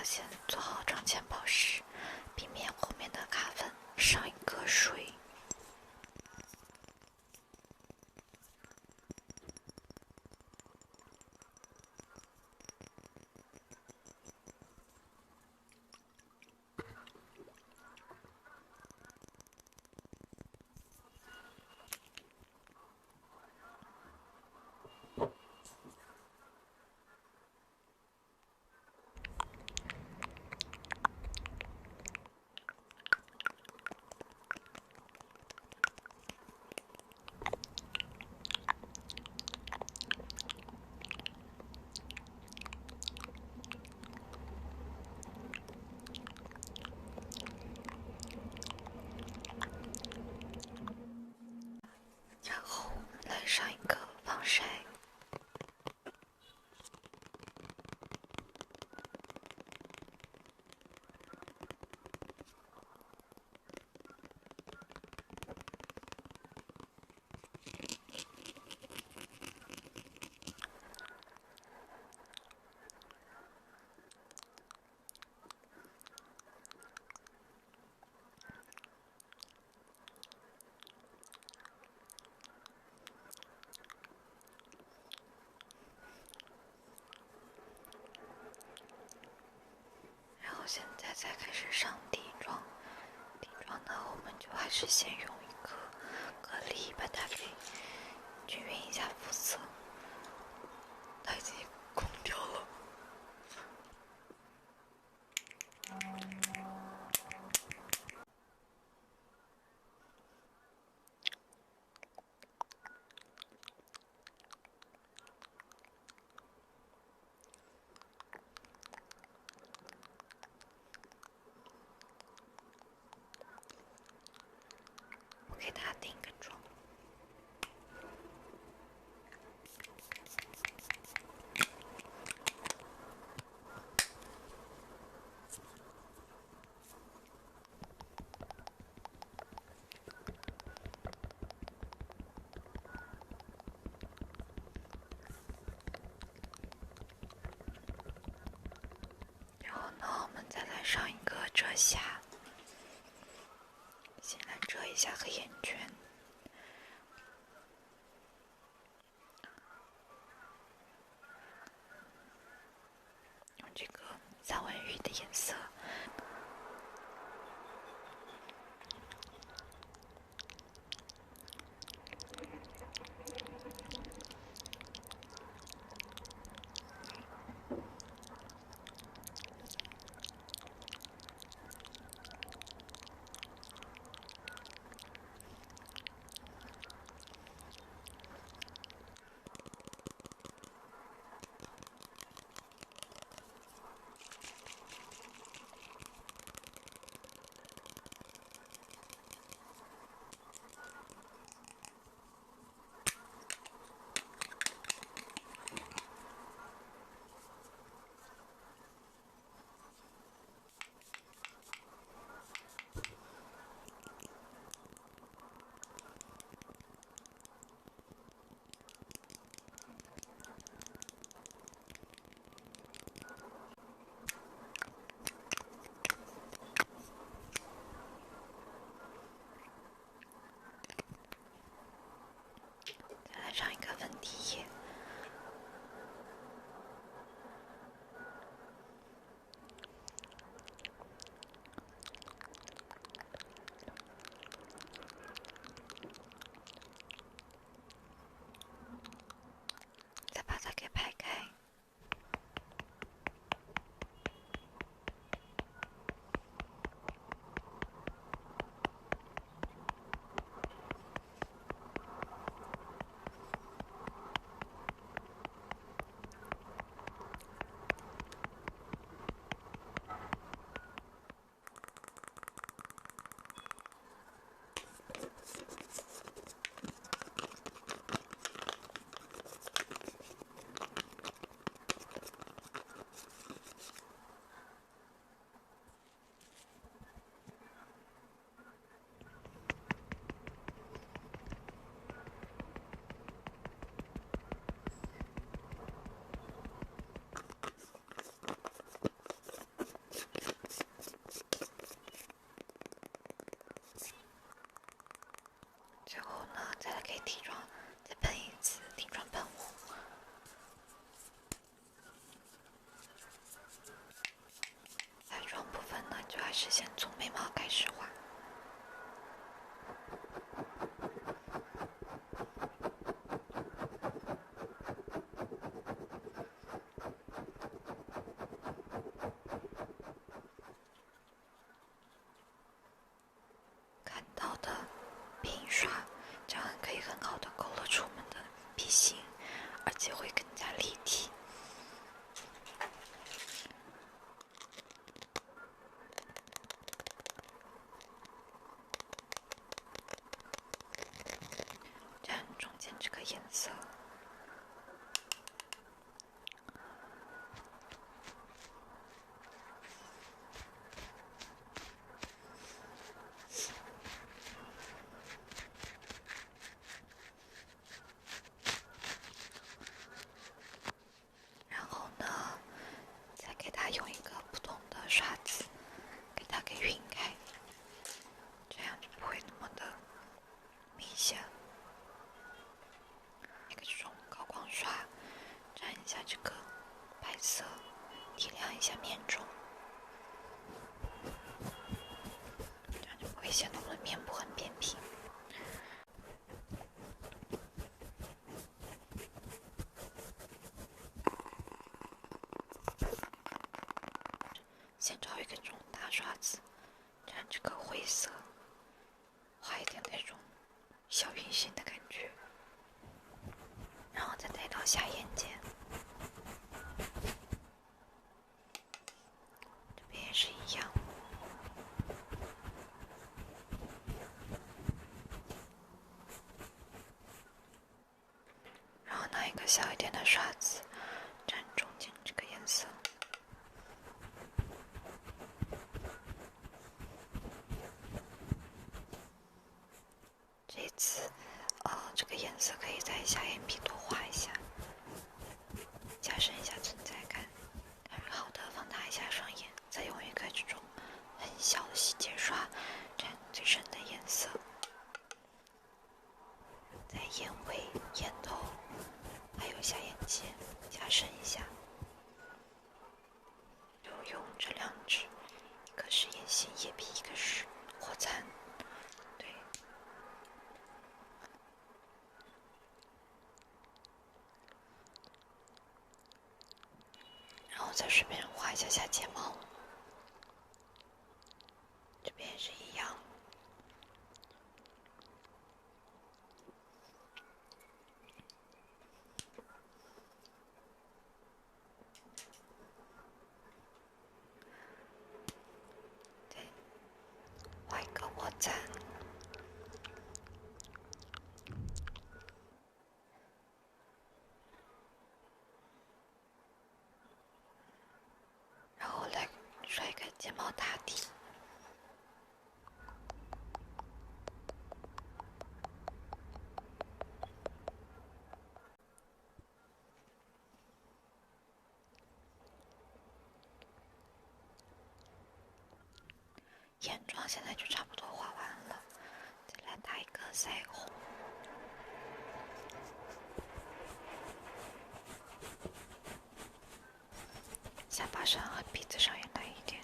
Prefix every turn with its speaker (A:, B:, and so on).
A: 先做好掌前保湿，避免后面的卡粉。上一个水。然后来上一个防晒。然后现在才开始上底妆，底妆呢，我们就还是先用一个颗粒把它给均匀一下肤色。它已经空掉了。我给它定个妆。然后呢，我们再来上一个遮瑕，先来遮一下黑眼圈。用这个三文鱼的颜色。是先从眉毛开始画。看到的笔刷，这样可以很好的勾勒出我们的笔形，而且会更加立体。这样中间这个颜色，然后呢，再给它用一个不同的刷子给它给晕开，这样就不会那么的明显。一个这种高光刷沾一下这个白色，提亮一下面中，这样就不会显得我的面部很扁平。先找一个这种大刷子，沾这个灰色，画一点那种小圆形的感觉，然后再带到下眼睑，这边也是一样。然后拿一个小一点的刷子，沾中间这个颜色。这一次，这个颜色可以在下眼皮多画一下，加深一下存在感。好的，放大一下双眼，再用一个这种很小的细节刷沾最深的颜色，在眼尾、眼头还有下眼睑加深一下。就用这两支，一个是眼线液笔，一个是火残。对。然后再顺便画一下下睫毛，这边也是一样。对，画一个火残。然后来刷一个睫毛打底。眼妆现在就差不多画完了，再来打一个腮红。下巴上和鼻子上也来一点。